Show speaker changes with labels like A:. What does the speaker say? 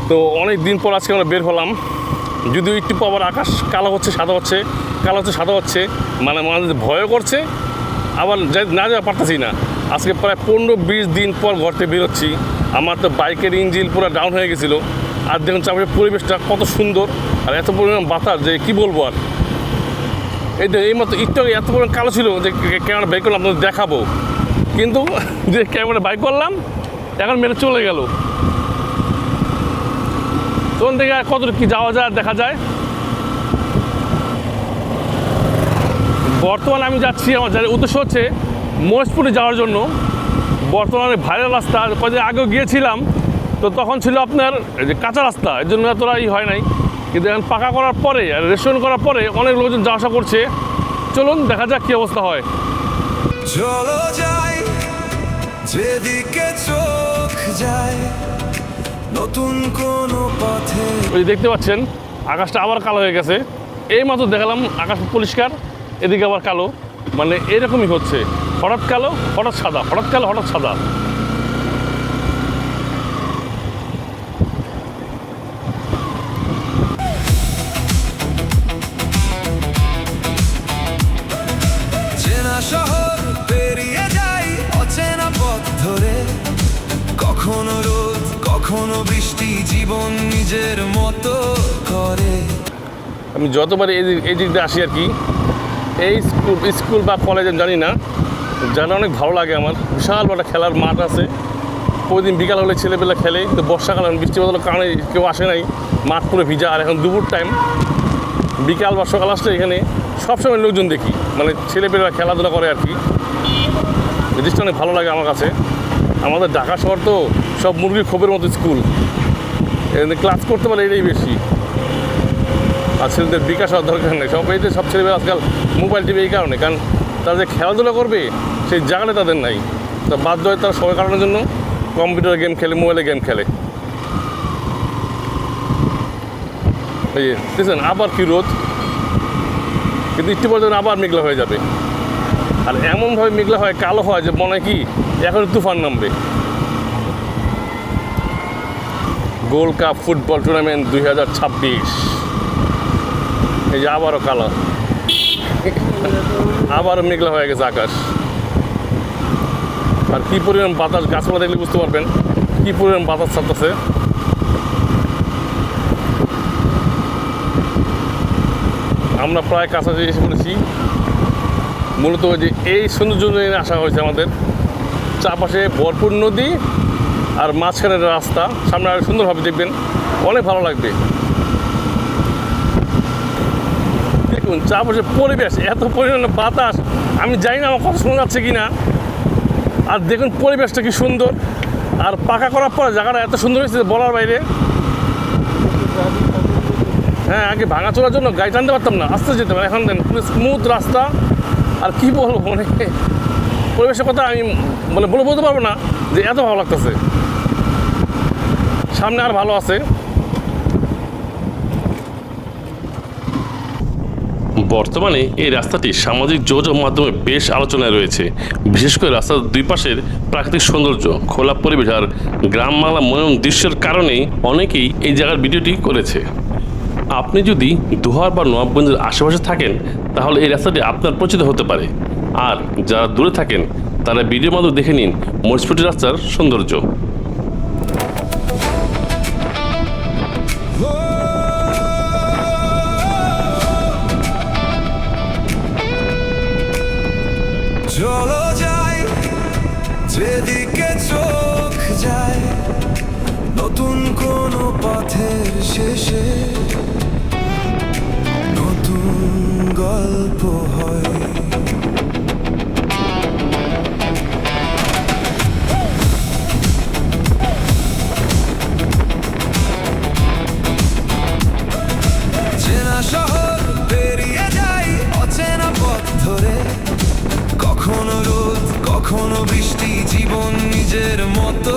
A: তো অনেক দিন পর আজকে আমরা বের হলাম, যদিও একটু আবার আকাশ কালো হচ্ছে সাদা হচ্ছে, কালো হচ্ছে সাদা হচ্ছে, মানে আমাদের ভয়ও করছে, আবার না যাওয়া পারতেছি না। আজকে প্রায় 15-20 দিন পর ঘর থেকে বেরোচ্ছি। আমার তো বাইকের ইঞ্জিন পুরো ডাউন হয়ে গেছিলো। আর দেখুন চারপাশের পরিবেশটা কত সুন্দর, আর এত পরিমাণ বাতাস যে কী বলবো আর। এই মতো একটু এত পরিমাণ কালো ছিল যে ক্যামেরা বাইক করলাম আপনাদের দেখাবো, কিন্তু যে ক্যামেরা বাইক করলাম এখন মেরে চলে গেল। তখন থেকে কত কি যাওয়া যায় দেখা যায়। বর্তমানে আমি যাচ্ছি, আমার উদ্দেশ্য হচ্ছে মহেশপুরে যাওয়ার জন্য। বর্তমানে ভাইরাল রাস্তা, কয়েকদিন আগেও গিয়েছিলাম, তো তখন ছিল আপনার যে কাঁচা রাস্তা, এর জন্য এতটা হয় নাই। কিন্তু এখন পাকা করার পরে আর রেস্টুরেন্ট করার পরে অনেক লোকজন যাওয়া আসা করছে। চলুন দেখা যাক কী অবস্থা হয়।
B: চলো যাই যেদিকে চোখ যায়, নতুন কোনো পথে।
A: ওই দেখতে পাচ্ছেন আকাশটা আবার কালো হয়ে গেছে। এই মাত্র দেখালাম আকাশ পরিষ্কার, এদিকে আবার কালো, মানে এরকমই হচ্ছে, হঠাৎ কালো হঠাৎ সাদা, হঠাৎ কালো হঠাৎ সাদা।
B: চেনা শহর পেরিয়ে যাই অচেনা পথ ধরে, কখনো রোদ কখনো বৃষ্টি, জীবন নিজের মতো করে।
A: আমি যতবার এই দিক দিয়ে আসি আর কি, এই স্কুল বা কলেজ আমি জানি না, জানা অনেক ভালো লাগে আমার। বিশাল বড় খেলার মাঠ আছে, প্রতিদিন বিকাল হলে ছেলেপেলা খেলে। তো বর্ষাকাল বৃষ্টি বাদলের কারণে কেউ আসে নাই, মাঠ পুরো ভিজা। আর এখন দুপুর টাইম, বিকাল বা সকাল আসলে এখানে সবসময় লোকজন দেখি, মানে ছেলেপেলেরা খেলাধুলা করে আর কি। জিনিসটা অনেক ভালো লাগে আমার কাছে। আমাদের ঢাকা শহর তো সব মুরগির খোপের মতো স্কুল, এখানে ক্লাস করতে পারে এটাই বেশি। আর ছেলেদের বিকাশ হওয়ার দরকার নেই, সব ছেলেমেয়েরা আজকাল মোবাইল টিভি এই কারণে, কারণ তারা যে খেলাধুলা করবে সেই জায়গাটা তাদের নাই। তা বাধ্য হয় তারা সময় কাটানোর জন্য কম্পিউটারে গেম খেলে, মোবাইলে গেম খেলে। এই দেখছেন আবার কি রোদ, কিন্তু একটু পর আবার মেঘলা হয়ে যাবে। আর এমনভাবে মেঘলা হয়, কালো হয় যে মনে হয় কি এখন তুফান নামবে। গোল্ড কাপ ফুটবল টুর্নামেন্ট 2026, এই যে আবারও কালো, আবারও মেঘলা হয়ে গেছে আকাশ। আর কী পরিমাণ বাতাস, গাছপালা দেখলে বুঝতে পারবেন কী পরিমাণ বাতাস ছাড়তেছে। আমরা প্রায় কাছাকাছি এসে পড়েছি। মূলত যে এই সৌন্দর্য নিয়ে আসা হয়েছে আমাদের, চারপাশে ভরপুর নদী আর মাঝখানের রাস্তা, সামনে আরও সুন্দরভাবে দেখবেন, অনেক ভালো লাগবে। দেখুন চারপাশে পরিবেশ, এত পরিমাণে বাতাস, আমি জানি না আমার কথা শোনা যাচ্ছে কি না। আর দেখুন পরিবেশটা কি সুন্দর, আর পাকা করার পর জায়গাটা এত সুন্দর হয়েছে বলার বাইরে। হ্যাঁ, আগে ভাঙা চলার জন্য গাড়ি টানতে পারতাম না, আস্তে যেতে পারে, এখন দেন পুরো স্মুথ রাস্তা। আর কি বলবো, মানে পরিবেশের কথা আমি বলতে পারবো না যে এত ভালো লাগতেছে। সামনে আর ভালো আছে। বর্তমানে এই রাস্তাটি সামাজিক যোগাযোগ মাধ্যমে বেশ আলোচনায় রয়েছে, বিশেষ করে রাস্তার দুই পাশের প্রাকৃতিক সৌন্দর্য, খোলা পরিবেশ আর গ্রাম বাংলা মনোরম দৃশ্যের কারণেই অনেকেই এই জায়গার ভিডিওটি করেছে। আপনি যদি দোহার বা নবাবগঞ্জের আশেপাশে থাকেন তাহলে এই রাস্তাটি আপনার পরিচিত হতে পারে, আর যারা দূরে থাকেন তারা ভিডিওর মাধ্যমে দেখে নিন মহেশপুর রাস্তার সৌন্দর্য।
B: চলো যাই যেদিকে চোখ যায়, নতুন কোনো পথের শেষে নতুন গল্প হয়। চেনা শহর পেরিয়ে যাই অচেনা পথ ধরে, কখনো রোদ কখনো বৃষ্টি, জীবন নিজের মতো